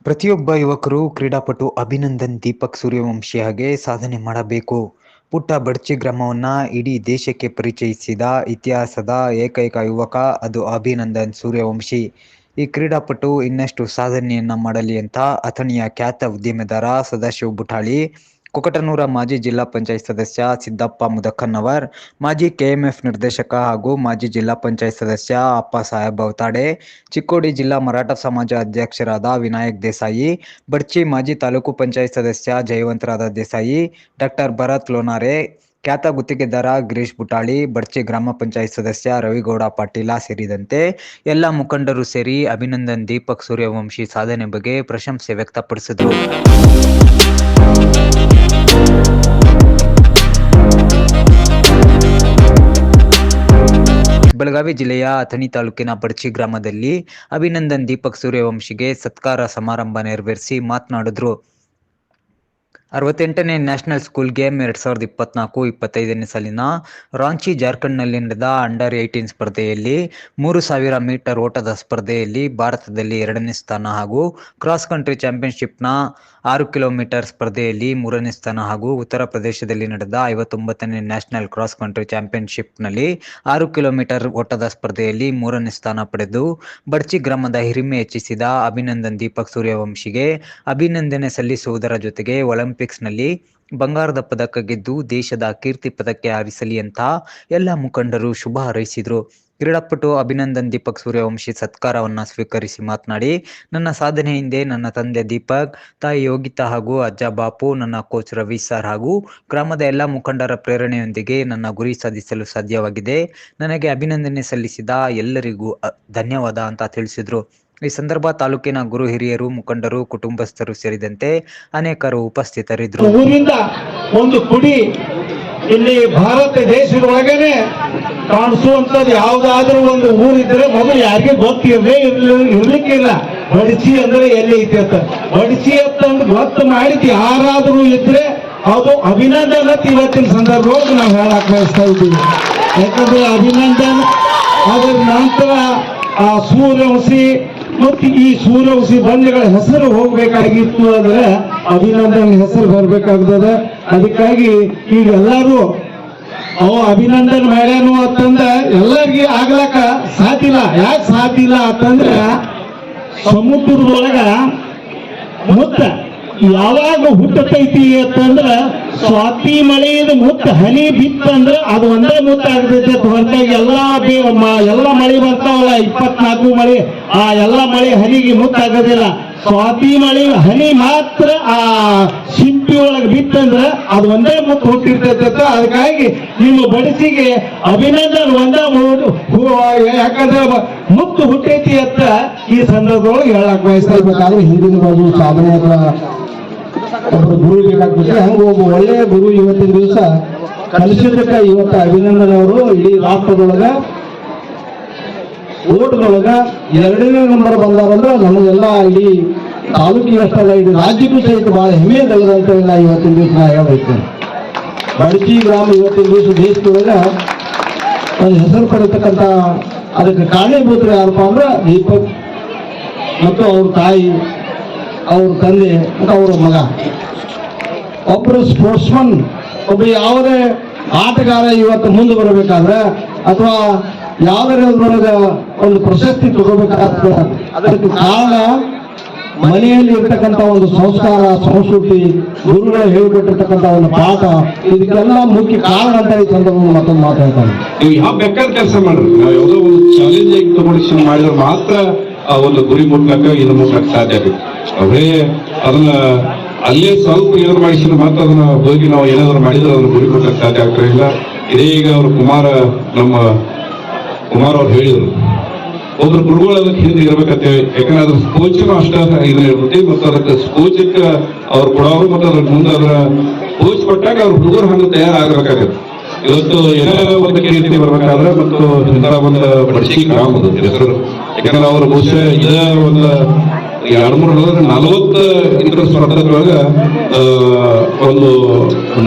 ಪ್ರತಿಯೊಬ್ಬ ಯುವಕರು ಕ್ರೀಡಾಪಟು ಅಭಿನಂದನ್ ದೀಪಕ್ ಸೂರ್ಯವಂಶಿ ಹಾಗೆ ಸಾಧನೆ ಮಾಡಬೇಕು. ಪುಟ್ಟ ಬಡ್ಚಿ ಗ್ರಾಮವನ್ನ ಇಡೀ ದೇಶಕ್ಕೆ ಪರಿಚಯಿಸಿದ ಇತಿಹಾಸದ ಏಕೈಕ ಯುವಕ ಅದು ಅಭಿನಂದನ್ ಸೂರ್ಯವಂಶಿ. ಈ ಕ್ರೀಡಾಪಟು ಇನ್ನಷ್ಟು ಸಾಧನೆಯನ್ನ ಮಾಡಲಿ ಅಂತ ಅಥಣಿಯ ಖ್ಯಾತ ಉದ್ಯಮೆದಾರ ಸದಾಶಿವ ಬುಟಾಳಿ, ಕುಕಟನೂರ ಮಾಜಿ ಜಿಲ್ಲಾ ಪಂಚಾಯತ್ ಸದಸ್ಯ ಸಿದ್ದಪ್ಪ ಮುದಕ್ಕನ್ನವರ್, ಮಾಜಿ ಕೆಎಂಎಫ್ ನಿರ್ದೇಶಕ ಹಾಗೂ ಮಾಜಿ ಜಿಲ್ಲಾ ಪಂಚಾಯತ್ ಸದಸ್ಯ ಅಪ್ಪ ಸಾಹೇಬ್ ಅವತಾಡೆ, ಚಿಕ್ಕೋಡಿ ಜಿಲ್ಲಾ ಮರಾಠ ಸಮಾಜ ಅಧ್ಯಕ್ಷರಾದ ವಿನಾಯಕ್ ದೇಸಾಯಿ, ಬಡ್ಚಿ ಮಾಜಿ ತಾಲೂಕು ಪಂಚಾಯತ್ ಸದಸ್ಯ ಜಯವಂತರಾದ ದೇಸಾಯಿ, ಡಾಕ್ಟರ್ ಭರತ್ ಲೋನಾರೆ, ಖ್ಯಾತ ಗುತ್ತಿಗೆದಾರ ಗಿರೀಶ್ ಬುಟಾಳಿ, ಬಡ್ಚಿ ಗ್ರಾಮ ಪಂಚಾಯತ್ ಸದಸ್ಯ ರವಿಗೌಡ ಪಾಟೀಲ ಸೇರಿದಂತೆ ಎಲ್ಲ ಮುಖಂಡರು ಸೇರಿ ಅಭಿನಂದನ್ ದೀಪಕ್ ಸೂರ್ಯವಂಶಿ ಸಾಧನೆ ಬಗ್ಗೆ ಪ್ರಶಂಸೆ ವ್ಯಕ್ತಪಡಿಸಿದರು. ಬೆಳಗಾವಿ ಜಿಲ್ಲೆಯ ಅಥಣಿ ತಾಲೂಕಿನ ಬಡ್ಚಿ ಗ್ರಾಮದಲ್ಲಿ ಅಭಿನಂದನ್ ದೀಪಕ್ ಸೂರ್ಯವಂಶಿಗೆ ಸತ್ಕಾರ ಸಮಾರಂಭ ನೆರವೇರಿಸಿ ಮಾತನಾಡಿದ್ರು. 68ನೇ ನ್ಯಾಷನಲ್ ಸ್ಕೂಲ್ ಗೇಮ್ 2024-25ನೇ ಸಾಲಿನ ರಾಂಚಿ ಜಾರ್ಖಂಡ್ನಲ್ಲಿ ನಡೆದ ಅಂಡರ್-18 ಸ್ಪರ್ಧೆಯಲ್ಲಿ 3000 ಮೀಟರ್ ಓಟದ ಸ್ಪರ್ಧೆಯಲ್ಲಿ ಭಾರತದಲ್ಲಿ 2ನೇ ಸ್ಥಾನ ಹಾಗೂ ಕ್ರಾಸ್ ಕಂಟ್ರಿ ಚಾಂಪಿಯನ್ಶಿಪ್ನ 6 ಕಿಲೋಮೀಟರ್ ಸ್ಪರ್ಧೆಯಲ್ಲಿ 3ನೇ ಸ್ಥಾನ ಹಾಗೂ ಉತ್ತರ ಪ್ರದೇಶದಲ್ಲಿ ನಡೆದ 59ನೇ ನ್ಯಾಷನಲ್ ಕ್ರಾಸ್ ಕಂಟ್ರಿ ಚಾಂಪಿಯನ್ಶಿಪ್ನಲ್ಲಿ 6 ಕಿಲೋಮೀಟರ್ ಓಟದ ಸ್ಪರ್ಧೆಯಲ್ಲಿ 3ನೇ ಸ್ಥಾನ ಪಡೆದು ಬಡ್ಚಿ ಗ್ರಾಮದ ಹಿರಿಮೆ ಹೆಚ್ಚಿಸಿದ ಅಭಿನಂದನ್ ದೀಪಕ್ ಸೂರ್ಯವಂಶಿಗೆ ಅಭಿನಂದನೆ ಸಲ್ಲಿಸುವುದರ ಜೊತೆಗೆ ಒಲಿಂಪಿಕ್ಸ್ನಲ್ಲಿ ಬಂಗಾರದ ಪದಕ ಗೆದ್ದು ದೇಶದ ಕೀರ್ತಿ ಪದಕ್ಕೆ ಹಾರಿಸಲಿ ಅಂತ ಎಲ್ಲ ಮುಖಂಡರು ಶುಭ ಹಾರೈಸಿದರು. ಕ್ರೀಡಾಪಟು ಅಭಿನಂದನ್ ದೀಪಕ್ ಸೂರ್ಯವಂಶಿ ಸತ್ಕಾರವನ್ನು ಸ್ವೀಕರಿಸಿ ಮಾತನಾಡಿ, ನನ್ನ ಸಾಧನೆ ಹಿಂದೆ ನನ್ನ ತಂದೆ ದೀಪಕ್, ತಾಯಿ ಯೋಗಿತಾ ಹಾಗೂ ಅಜ್ಜ ಬಾಪು, ನನ್ನ ಕೋಚ್ ರವಿ ಸರ್ ಹಾಗೂ ಗ್ರಾಮದ ಎಲ್ಲ ಮುಖಂಡರ ಪ್ರೇರಣೆಯೊಂದಿಗೆ ನನ್ನ ಗುರಿ ಸಾಧಿಸಲು ಸಾಧ್ಯವಾಗಿದೆ. ನನಗೆ ಅಭಿನಂದನೆ ಸಲ್ಲಿಸಿದ ಎಲ್ಲರಿಗೂ ಧನ್ಯವಾದ ಅಂತ ತಿಳಿಸಿದರು. ಈ ಸಂದರ್ಭ ತಾಲೂಕಿನ ಗುರು ಹಿರಿಯರು, ಮುಖಂಡರು, ಕುಟುಂಬಸ್ಥರು ಸೇರಿದಂತೆ ಅನೇಕರು ಉಪಸ್ಥಿತರಿದ್ದರು. ಊರಿಂದ ಒಂದು ಕುಡಿ ಇಲ್ಲಿ ಭಾರತ ದೇಶದೊಳಗನೆ ಕಾಣಿಸುವಂತದ್ದು ಯಾವ್ದಾದ್ರೂ ಒಂದು ಊರಿದ್ರೆ ಮೊದಲು ಯಾರಿಗೆ ಇರ್ಲಿಕ್ಕಿಲ್ಲ. ಬಡ್ಚಿ ಅಂದ್ರೆ ಎಲ್ಲಿ ಐತಿ ಅಂತ, ಬಡ್ಚಿ ಅಂತ ಗೊತ್ತು ಮಾಡಿದ್ ಯಾರಾದ್ರೂ ಇದ್ರೆ ಅದು ಅಭಿನಂದನ್ ಅಂತ ಇವತ್ತಿನ ಸಂದರ್ಭವಾಗಿ ನಾವು ಹೇಳಕ್ ಬಯಸ್ತಾ ಇದ್ದೀವಿ. ಯಾಕಂದ್ರೆ ಅಭಿನಂದನ್ ಅದರ ನಂತರ ಆ ಸೂರ್ಯವಂಶಿ ಮತ್ತು ಈ ಸೂರ್ಯವಂಶಿ ಬಂಧುಗಳ ಹೆಸರು ಹೋಗ್ಬೇಕಾಗಿತ್ತು ಅಂದ್ರೆ ಅಭಿನಂದನ್ ಹೆಸರು ಬರ್ಬೇಕಾಗ್ತದೆ. ಅದಕ್ಕಾಗಿ ಈಗ ಎಲ್ಲರೂ ಅಭಿನಂದನ್ ಮಾಡ್ಯಾನು ಅಂತಂದ್ರ ಎಲ್ಲರಿಗೆ ಆಗ್ಲಕ್ಕ ಸಾಧ್ಯ ಇಲ್ಲ. ಯಾಕೆ ಸಾಧ್ಯ ಇಲ್ಲ ಅಂತಂದ್ರ ಸಮುದ್ರದೊಳಗ ಮುತ್ತ ಯಾವಾಗ ಹುಟ್ಟತೈತಿ ಅಂತಂದ್ರ ಸ್ವಾತಿ ಮಳೆಯಿಂದ ಮುತ್ತ ಹನಿ ಬಿತ್ತಂದ್ರ ಅದು ಒಂದೇ ಮುತ್ತ ಆಗ್ತೈತಿ. ಹೊರತಾಗಿ ಎಲ್ಲ ಮಳೆ ಬರ್ತಾವಲ್ಲ, 24 ಮಳೆ, ಆ ಎಲ್ಲ ಮಳೆ ಹನಿಗೆ ಮುತ್ತ ಆಗೋದಿಲ್ಲ. ಸ್ವಾತಿ ಮಳೆ ಹನಿ ಮಾತ್ರ ಆ ಶಿಂಪಿ ಒಳಗೆ ಬಿತ್ತಂದ್ರ ಅದು ಒಂದೇ ಮುತ್ತ ಹುಟ್ಟಿರ್ತೈತ. ಅದಕ್ಕಾಗಿ ನಿಮ್ಮ ಬಡಿಸಿಗೆ ಅಭಿನಂದನ್ ಯಾಕಂದ್ರೆ ಮುತ್ತು ಹುಟ್ಟೈತಿ ಅಂತ ಈ ಸಂದರ್ಭದೊಳಗೆ ಹೇಳಕ್ ಬಯಸ್ತಾ ಇರ್ಬೇಕಾದ್ರೆ ಹಿಂದಿನ ಬಾಜು ಸಾಧನೆ ಒಬ್ಬರು ಗುರು ಬೇಕಾಗ್ತದೆ. ಹಂಗ ಒಬ್ಬ ಒಳ್ಳೆಯ ಗುರು ಇವತ್ತಿನ ದಿವಸ ಕಲಿಸಿದ್ದಕ್ಕೆ ಇವತ್ತು ಅಭಿನಂದನ್ ಅವರು ಇಡೀ ರಾಷ್ಟ್ರದೊಳಗ ಓಟ್ದೊಳಗ 2ನೇ ನಂಬರ್ ಬಂದಾರಂದ್ರೆ ನಮಗೆಲ್ಲ ಇಡೀ ತಾಲೂಕಿಗೆ ಅಷ್ಟಲ್ಲ ಇಡೀ ರಾಜ್ಯಕ್ಕೂ ಸಹಿತ ಬಹಳ ಹೆಮ್ಮೆ ಕಳೆದಂತ ಇವತ್ತಿನ ದಿವಸ ನಾ ಹೇಳ್ತೇನೆ. ಬಡ್ಚಿ ಗ್ರಾಮ ಇವತ್ತಿನ ದಿವಸ ದೇಶದೊಳಗ ಒಂದು ಹೆಸರು ಪಡಿತಕ್ಕಂಥ ಅದಕ್ಕೆ ಕಾರಣೀಭೂತರು ಯಾರಪ್ಪ ಅಂದ್ರೆ ದೀಪಕ್ ಮತ್ತು ಅವ್ರ ತಾಯಿ, ಅವ್ರ ತಂದೆ ಮತ್ತು ಅವರ ಮಗ. ಒಬ್ಬರು ಸ್ಪೋರ್ಟ್ಸ್ಮನ್, ಒಬ್ಬ ಯಾವುದೇ ಆಟಗಾರ ಇವತ್ತು ಮುಂದೆ ಬರಬೇಕಾದ್ರೆ ಅಥವಾ ಯಾವುದೇ ಒಂದು ಪ್ರಶಸ್ತಿ ತಗೋಬೇಕಾದ್ರೆ ಅದಕ್ಕೆ ಕಾರಣ ಮನೆಯಲ್ಲಿ ಇರ್ತಕ್ಕಂಥ ಒಂದು ಸಂಸ್ಕಾರ, ಸಂಸ್ಕೃತಿ, ಗುರುಗಳು ಹೇಳಿಕೊಟ್ಟಿರ್ತಕ್ಕಂಥ ಒಂದು ಪಾಠ, ಇದಕ್ಕೆಲ್ಲ ಮುಖ್ಯ ಕಾರಣ ಅಂತ ಈ ಸಂದರ್ಭದಲ್ಲಿ ಮತ್ತೊಂದು ಮಾತಾಡ್ತಾರೆ. ನೀವು ಯಾವ ಬೇಕಾದ ಕೆಲಸ ಮಾಡ್ರಿ, ನಾವು ಯಾವುದೋ ಒಂದು ಚಾಲೆಂಜ್ ಆಗಿ ತಗೊಂಡು ಮಾಡಿದ್ರೆ ಮಾತ್ರ ಆ ಒಂದು ಗುರಿ ಮುಟ್ಲಕ್ಕ ಇದು ಮುಟ್ಲಕ್ಕೆ ಸಾಧ್ಯ ಆಗುತ್ತೆ. ಅವರೇ ಅದನ್ನ ಅಲ್ಲೇ ಸ್ವಲ್ಪ ಏನಾದ್ರು ಮಾಡಿಸಿದ್ರೆ ಮಾತ್ರ ಅದನ್ನ ಹೋಗಿ ನಾವು ಏನಾದ್ರು ಮಾಡಿದ್ರೆ ಅದನ್ನ ಗುರಿ ಮುಟ್ಲಕ್ಕೆ ಸಾಧ್ಯ ಆಗ್ತಿರಲಿಲ್ಲ. ಇದೇ ಈಗ ಅವರು ನಮ್ಮ ಕುಮಾರ್ ಅವ್ರು ಹೇಳಿದ್ರು, ಒಬ್ರು ಗುರುಗಳು ಅದಕ್ಕೆ ಹಿಂದೆ ಇರ್ಬೇಕಂತ. ಯಾಕಂದ್ರೆ ಅದ್ರ ಕೋಚ್ನು ಅಷ್ಟ ಇರುತ್ತೆ ಮತ್ತು ಅದಕ್ಕೆ ಕೋಚಕ್ಕೆ ಅವ್ರು ಕೊಡೋರು ಮತ್ತು ಅದ್ರ ಮುಂದೆ ಅದರ ಕೋಚ್ ಕೊಟ್ಟಾಗ ಅವ್ರ ಹುಡುಗರು ಹಂಗೆ ತಯಾರಾಗಬೇಕಾಗತ್ತೆ. ಇವತ್ತು ಏನಾರ ಒಂದು ಕೀರ್ತಿ ಬರ್ಬೇಕಾದ್ರೆ ಮತ್ತು ಇಂಥ ಒಂದು ಬಡ್ಚಿ ಗ್ರಾಮದ ಹೆಸರು, ಯಾಕಂದ್ರೆ ಅವ್ರ ಬಹುಶಃ ಇದ ಒಂದು 240 ಇತರ ಸ್ಪರ್ಧೆಗಳೊಳಗ ಒಂದು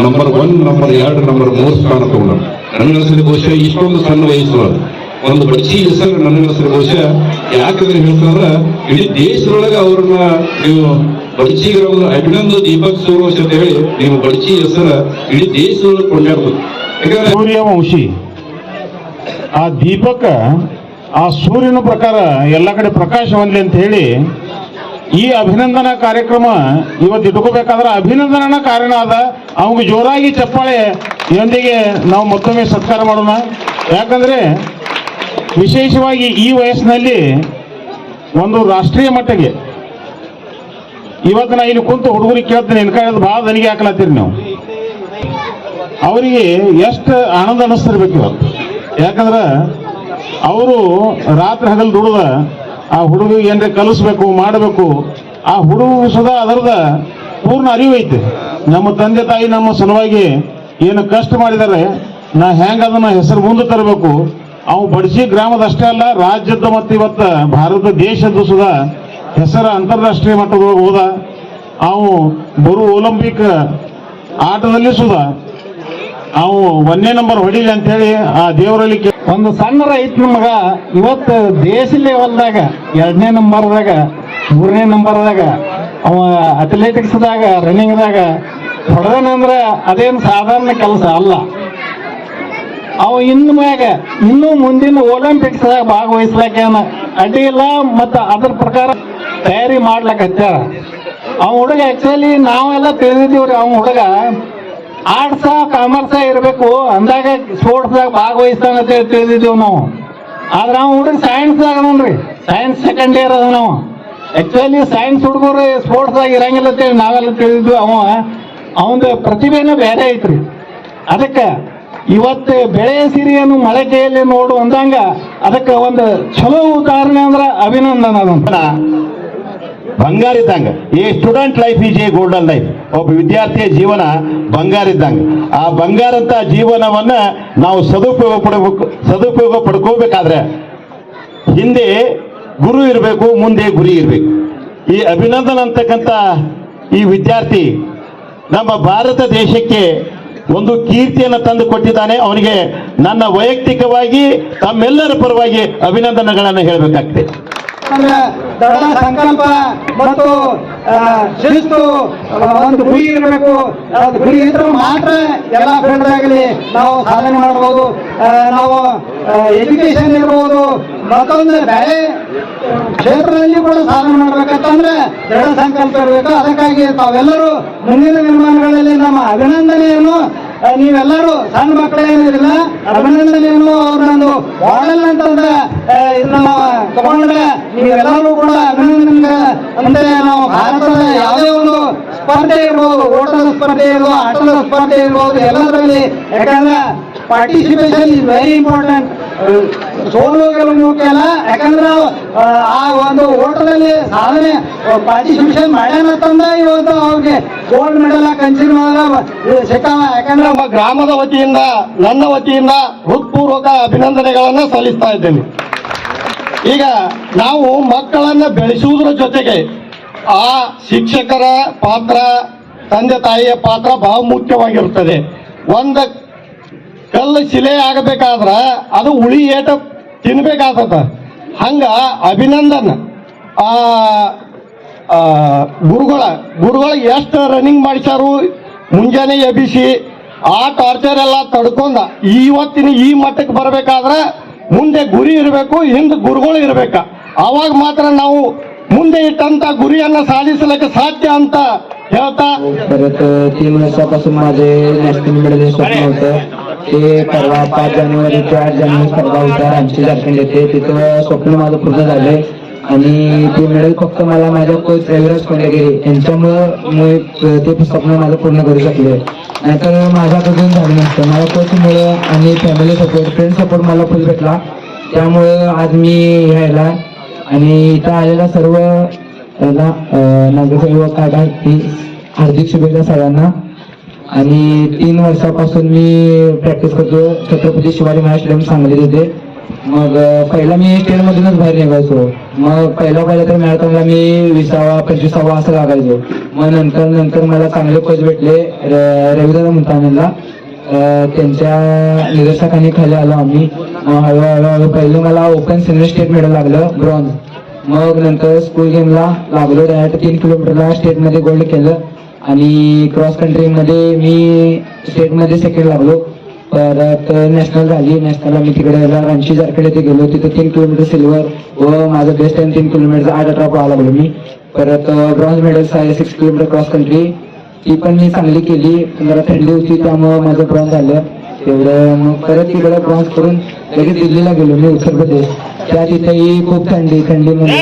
ನಂಬರ್ 1, ನಂಬರ್ 2, ನಂಬರ್ 3 ಸ್ಥಾನ ತಗೊಂಡ. ನನಗನ್ಸಿದ ಬಹುಶಃ ಇಷ್ಟೊಂದು ಸಣ್ಣ ವಯಸ್ಸು ಒಂದು ಬಡ್ಚಿ ಹೆಸರು ನನಗೆ ಹೆಸರು ಬಹುಶಃ ಯಾಕಂದ್ರೆ ಹೇಳ್ತಾರ ಇಡೀ ದೇಶದೊಳಗೆ ಅವ್ರನ್ನ ನೀವು ಬಡ್ಚಿಗಿರೋದು ಅಭಿನಂದನ್ ದೀಪಕ್ ಸೂರ್ಯವಂಶಿ ಅಂತ ಹೇಳಿ ನೀವು ಬಡ್ಚಿ ಹೆಸರು ಇಡೀ ದೇಶದೊಳಗೆ ಕೊಂಡಾಡ್ಬೋದು. ಯಾಕಂದ್ರೆ ಸೂರ್ಯವಂಶಿ ಆ ದೀಪಕ ಆ ಸೂರ್ಯನ ಪ್ರಕಾರ ಎಲ್ಲ ಕಡೆ ಪ್ರಕಾಶ ಹೊಂದಲಿ ಅಂತ ಹೇಳಿ ಈ ಅಭಿನಂದನಾ ಕಾರ್ಯಕ್ರಮ ಇವತ್ತು ಇಟ್ಕೋಬೇಕಾದ್ರೆ ಅಭಿನಂದನಾ ಕಾರಣ ಅದ. ಅವಂಗೆ ಜೋರಾಗಿ ಚಪ್ಪಾಳೆ ಇದೊಂದಿಗೆ ನಾವು ಮತ್ತೊಮ್ಮೆ ಸತ್ಕಾರ ಮಾಡೋಣ. ಯಾಕಂದ್ರೆ ವಿಶೇಷವಾಗಿ ಈ ವಯಸ್ಸಿನಲ್ಲಿ ಒಂದು ರಾಷ್ಟ್ರೀಯ ಮಟ್ಟಿಗೆ ಇವತ್ತು ನಾ ಇಲ್ಲಿ ಕುಂತು ಹುಡುಗರಿಗೆ ಕೇಳ್ತೀನಿ, ಇನ್ಕಾಯ್ದು ಭಾಳ ದನಿಗೆ ಹಾಕ್ಲತ್ತೀರಿ ನೀವು. ಅವರಿಗೆ ಎಷ್ಟು ಆನಂದ ಅನ್ನಿಸ್ತಿರ್ಬೇಕು ಇವತ್ತು. ಯಾಕಂದ್ರೆ ಅವರು ರಾತ್ರಿ ಹಗಲು ದುಡಿದ ಆ ಹುಡುಗಿಗೆ ಏನ್ರೆ ಕಲಿಸ್ಬೇಕು ಮಾಡಬೇಕು. ಆ ಹುಡುಗ ಸುಧಾ ಅದರದ ಪೂರ್ಣ ಅರಿವು ಐತೆ. ನಮ್ಮ ತಂದೆ ತಾಯಿ ನಮ್ಮ ಸಲುವಾಗಿ ಏನು ಕಷ್ಟ ಮಾಡಿದ್ದಾರೆ, ನಾ ಹೆಂಗ ಅದನ್ನ ಹೆಸರು ಮುಂದೆ ತರಬೇಕು. ಅವು ಬಡ್ಸಿ ಗ್ರಾಮದ ಅಷ್ಟೇ ಅಲ್ಲ, ರಾಜ್ಯದ ಮತ್ತು ಇವತ್ತು ಭಾರತ ದೇಶದ್ದು ಸುಧಾ ಹೆಸರು ಅಂತಾರಾಷ್ಟ್ರೀಯ ಮಟ್ಟದೊಳಗೆ ಹೋದ. ಅವು ಬರು ಒಲಿಂಪಿಕ್ ಆಟದಲ್ಲಿ ಸುಧಾ ಅವು 1ನೇ ನಂಬರ್ ಹೊಡಿಲಿ ಅಂತ ಹೇಳಿ ಆ ದೇವರಲ್ಲಿ ಒಂದು ಸಣ್ಣ ರೈತನ ಮಗ ಇವತ್ತು ದೇಶ ಲೆವೆಲ್ದಾಗ 2ನೇ ನಂಬರ್ದಾಗ 3ನೇ ನಂಬರ್ದಾಗ ಅವ ಅಥ್ಲೆಟಿಕ್ಸ್ದಾಗ ರನ್ನಿಂಗ್ದಾಗ ಹೊಡೆದನಂದ್ರೆ ಅದೇನು ಸಾಧಾರಣ ಕೆಲಸ ಅಲ್ಲ. ಅವ ಇನ್ನೂ ಮುಂದಿನ ಒಲಿಂಪಿಕ್ಸ್ದಾಗ ಭಾಗವಹಿಸ್ಲಾಕೇನ ಅಡ್ಡಿ ಇಲ್ಲ. ಮತ್ತು ಅದ್ರ ಪ್ರಕಾರ ತಯಾರಿ ಮಾಡ್ಲಕ್ಕ ಹಚ್ಚಾರ. ಅವ ಹುಡುಗ ಆಕ್ಚುಲಿ ನಾವೆಲ್ಲ ತಿಳಿದಿದ್ದೀವ್ರಿ, ಅವ ಹುಡುಗ ಆರ್ಟ್ಸ ಕಾಮರ್ಸ ಇರಬೇಕು ಅಂದಾಗ ಸ್ಪೋರ್ಟ್ಸ್ದಾಗ ಭಾಗವಹಿಸ್ತಾನ ಅಂತ ಹೇಳಿ ತಿಳಿದಿದ್ದೀವಿ ನಾವು. ಆದ್ರೆ ಅವ ಹುಡುಗ ಸೈನ್ಸ್ದಾಗ ಅದನ್ರಿ, ಸೈನ್ಸ್ ಸೆಕೆಂಡ್ ಇಯರ್ ಅದ. ನಾವು ಆಕ್ಚುಲಿ ಸೈನ್ಸ್ ಹುಡುಗರು ಸ್ಪೋರ್ಟ್ಸ್ದಾಗ ಇರಂಗಿಲ್ಲ ಅಂತೇಳಿ ನಾವೆಲ್ಲ ತಿಳಿದ್ವಿ. ಅವಂದು ಪ್ರತಿಭೆನೂ ಬೇರೆ ಐತ್ರಿ. ಅದಕ್ಕೆ ಇವತ್ತು ಬೆಳೆ ಸಿರಿಯನ್ನು ಮಳೆ ಕೈಯಲ್ಲಿ ನೋಡು ಅಂದಂಗ ಅದಕ್ಕೆ ಒಂದು ಚಲೋ ಉದಾಹರಣೆ ಅಂದ್ರೆ ಅಭಿನಂದನ. ಅದಂತ ಬಂಗಾರ ಇದ್ದಂಗೆ. ಈ student life is A golden life. ಒಬ್ಬ ವಿದ್ಯಾರ್ಥಿಯ ಜೀವನ ಬಂಗಾರ ಇದ್ದಂಗೆ. ಆ ಬಂಗಾರಂತ ಜೀವನವನ್ನ ನಾವು ಸದುಪಯೋಗ ಪಡ್ಕೋಬೇಕಾದ್ರೆ ಹಿಂದೆ ಗುರು ಇರಬೇಕು, ಮುಂದೆ ಗುರಿ ಇರಬೇಕು. ಈ ಅಭಿನಂದನ್ ಅಂತಕ್ಕಂಥ ಈ ವಿದ್ಯಾರ್ಥಿ ನಮ್ಮ ಭಾರತ ದೇಶಕ್ಕೆ ಒಂದು ಕೀರ್ತಿಯನ್ನು ತಂದು ಕೊಟ್ಟಿದ್ದಾನೆ. ಅವನಿಗೆ ನನ್ನ ವೈಯಕ್ತಿಕವಾಗಿ ತಮ್ಮೆಲ್ಲರ ಪರವಾಗಿ ಅಭಿನಂದನೆಗಳನ್ನು ಹೇಳಬೇಕಾಗ್ತದೆ. ದೃಢ ಸಂಕಲ್ಪ ಮತ್ತು ಶಿಸ್ತು ಒಂದು ಗುರಿ ಇರಬೇಕು. ಅದು ಗುರಿ ಇದ್ರೆ ಮಾತ್ರ ಎಲ್ಲ ಫೀಲ್ಡ್ದಾಗಲಿ ನಾವು ಸಾಧನೆ ಮಾಡಬಹುದು. ನಾವು ಎಜುಕೇಶನ್ ಇರ್ಬೋದು, ಮತ್ತೊಂದು ಬೇರೆ ಕ್ಷೇತ್ರದಲ್ಲಿ ಕೂಡ ಸಾಧನೆ ಮಾಡ್ಬೇಕಂತಂದ್ರೆ ದೃಢ ಸಂಕಲ್ಪ ಇರಬೇಕು. ಅದಕ್ಕಾಗಿ ತಾವೆಲ್ಲರೂ ಮುಂದಿನ ನಿರ್ಮಾಣಗಳಲ್ಲಿ ನಮ್ಮ ಅಭಿನಂದನೆಯನ್ನು ನೀವೆಲ್ಲರೂ ಸಣ್ಣ ಮಕ್ಕಳೇನಿಲ್ಲ ಅಭಿನಂದನೆಯನ್ನು ಅವ್ರನ್ನೊಂದು ಮಾಡಲ್ ಅಂತಂದ್ರೆ ಇದನ್ನ ತಗೊಂಡ್ರೆ ನೀವೆಲ್ಲರೂ ಕೂಡ ಅಭಿನಂದನೆ ಅಂದ್ರೆ ನಾವು ಭಾರತದ ಯಾವುದೇ ಒಂದು ಸ್ಪರ್ಧೆ ಇರ್ಬೋದು, ಓಟದ ಸ್ಪರ್ಧೆ ಇರ್ಬೋದು, ಆಟದ ಸ್ಪರ್ಧೆ ಇರ್ಬೋದು, ಎಲ್ಲದರಲ್ಲಿ ಯಾಕಂದ್ರೆ ಪಾರ್ಟಿಸಿಪೇಷನ್ ಇಸ್ ವೆರಿ ಇಂಪಾರ್ಟೆಂಟ್. ಸೋಲು ಗೆಲುವು ಮುಖ್ಯ ಅಲ್ಲ. ಯಾಕಂದ್ರೆ ಆ ಒಂದು ಓಟದಲ್ಲಿ ಸಾಧನೆ ಪಾರ್ಟಿಸಿಪೇಷನ್ ಮಾಡ್ಯಾನಂತಂದ ಇವತ್ತು ಅವ್ರಿಗೆ ಗೋಲ್ಡ್ ಮೆಡಲ್ ಕಂಚಿನ ಸಿಕ್ಕಾವ. ಯಾಕಂದ್ರೆ ನಮ್ಮ ಗ್ರಾಮದ ವತಿಯಿಂದ ನನ್ನ ವತಿಯಿಂದ ಹೃತ್ಪೂರ್ವಕ ಅಭಿನಂದನೆಗಳನ್ನು ಸಲ್ಲಿಸ್ತಾ ಇದ್ದೇನೆ. ಈಗ ನಾವು ಮಕ್ಕಳನ್ನ ಬೆಳೆಸುವುದರ ಜೊತೆಗೆ ಆ ಶಿಕ್ಷಕರ ಪಾತ್ರ, ತಂದೆ ತಾಯಿಯ ಪಾತ್ರ ಬಹಳ ಮುಖ್ಯವಾಗಿರುತ್ತದೆ. ಒಂದು ಕಲ್ಲು ಶಿಲೆ ಆಗಬೇಕಾದ್ರ ಅದು ಉಳಿ ಏಟ ತಿನ್ಬೇಕಾಗ್ತದ. ಹಂಗ ಅಭಿನಂದನ್ ಗುರುಗಳ ಎಷ್ಟು ರನ್ನಿಂಗ್ ಮಾಡಿಸಾರು, ಮುಂಜಾನೆ ಎಬ್ಬಿಸಿ ಆ ಟಾರ್ಚರ್ ಎಲ್ಲ ತಡ್ಕೊಂಡ ಇವತ್ತಿನ ಈ ಮಟ್ಟಕ್ಕೆ ಬರಬೇಕಾದ್ರೆ ಮುಂದೆ ಗುರಿ ಇರಬೇಕು, ಹಿಂದೆ ಗುರುಗಳು ಇರಬೇಕ. ಅವಾಗ ಮಾತ್ರ ನಾವು ಮುಂದೆ ಇಟ್ಟಂತ गुरियांना साधिसಲಿಕ್ಕೆ साध्य ಅಂತ ಹೇಳ್ತಾ परत 3 वर्षापासून माझे नॅशनल मेडल स्वप्न होतं ते परवा 5 जानेवारी ते 8 जानेवारी स्पर्धा होत्या रांची झारखंड येथे. तिथं स्वप्न माझं पूर्ण झाले आणि ते मेडल फक्त मला माझ्या कोच रविराज कोंडगिरी यांच्यामुळे ते स्वप्न माझं पूर्ण करू शकले. नाहीतर माझ्याकडून झालं नसतं. माझ्या कोचमुळे आणि फॅमिली सपोर्ट, फ्रेंड सपोर्ट मला फुल भेटला. त्यामुळे आज मी ह्याला आणि इथं आलेला सर्व नगरसेवक काढासाठी हार्दिक शुभेच्छा सगळ्यांना. आणि 3 वर्षापासून मी प्रॅक्टिस करतो छत्रपती शिवाजी महाराज स्टेडियम सांगलीत येते. मग पहिला मी स्टेटमधूनच बाहेर निघायचो. मग पहिला तर मॅरेथॉनला मी 20वा 25वा असं लागायचो. मग नंतर मला चांगले कोच भेटले रविदादा मुंतानेला. त्यांच्या निदर्शकांनी खाली आलो आम्ही. हळूहळू पहिलं मला ओपन सिनियर स्टेट मेडल लागलं ब्रॉन्झ. मग नंतर स्कूल गेमला लागलो डायरेक्ट 3 किलोमीटरला स्टेटमध्ये गोल्ड केलं. आणि क्रॉस कंट्रीमध्ये मी स्टेटमध्ये सेकंड लागलो. परत नॅशनल झाली. नॅशनलला मी तिकडे रांची झारखंड येथे गेलो. तिथे 3 किलोमीटर सिल्वर व माझं बेस्ट टाइम 3 किलोमीटर 8:18 पळायला लागलो मी. परत ब्रॉन्झ मेडल्स आहे 6 किलोमीटर क्रॉस कंट्री, ती पण मी चांगली केली. जरा थंडी होती त्यामुळं माझं ब्रॉन्झ झालं तेवढं. मग परत तिकडे ब्रॉन्झ करून लगेच दिल्लीला गेलो मी उत्तर प्रदेश. त्या तिथेही खूप थंडी म्हणजे